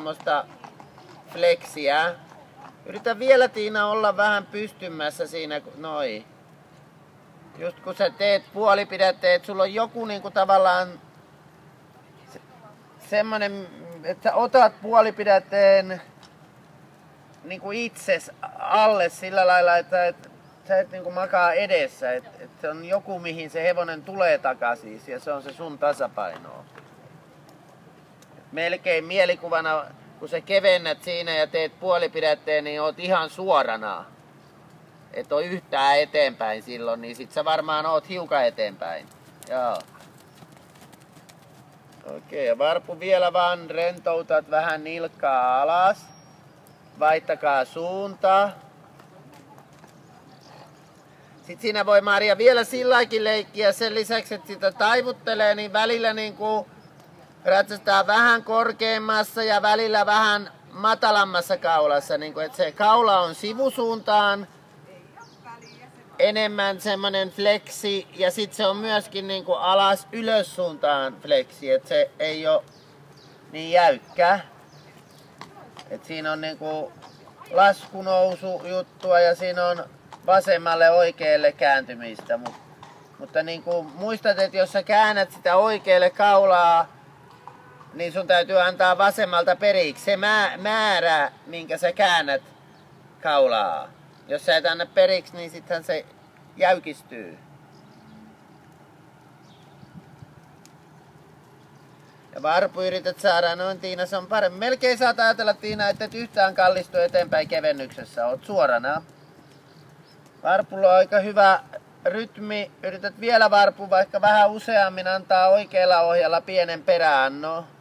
semmoista fleksiä. Yritä vielä Tiina olla vähän pystymässä siinä, noin. Just kun sä teet puolipidetteet, sulla on joku niinku tavallaan semmonen, että sä otat puolipidetteen niinku itses alle sillä lailla, että sä et niinku makaa edessä. Että se on joku, mihin se hevonen tulee takaisin ja se on se sun tasapaino. Melkein mielikuvana, kun sä kevennät siinä ja teet puolipidetteen, niin oot ihan suorana. Et oo yhtään eteenpäin silloin, niin sit sä varmaan oot hiukan eteenpäin. Joo. Okei, ja varpu vielä vaan rentoutat vähän nilkkaa alas. Vaihtakaa suuntaa. Sitten siinä voi Maria vielä silläkin leikkiä sen lisäksi, että sitä taivuttelee, niin välillä niinku ratsastaa vähän korkeammassa ja välillä vähän matalammassa kaulassa. Niin että se kaula on sivusuuntaan enemmän semmonen fleksi ja sitten se on myöskin niinku alas ylös suuntaan fleksi, että se ei ole niin jäykkä. Et siinä on niinku laskunousu juttua ja siinä on vasemmalle oikealle kääntymistä. Mutta niinku muistat, että jos sä käännät sitä oikealle kaulaa, niin sun täytyy antaa vasemmalta periksi se määrä, minkä sä käännät kaulaa. Jos sä et anna periksi, niin sittenhän se jäykistyy. Ja varpu yrität saada, noin Tiina, se on paremmin. Melkein saat ajatella Tiina, että et yhtään kallistu eteenpäin kevennyksessä, oot suorana. Varpulla on aika hyvä rytmi, yrität vielä varpu vaikka vähän useammin antaa oikealla ohjalla pienen peräannon.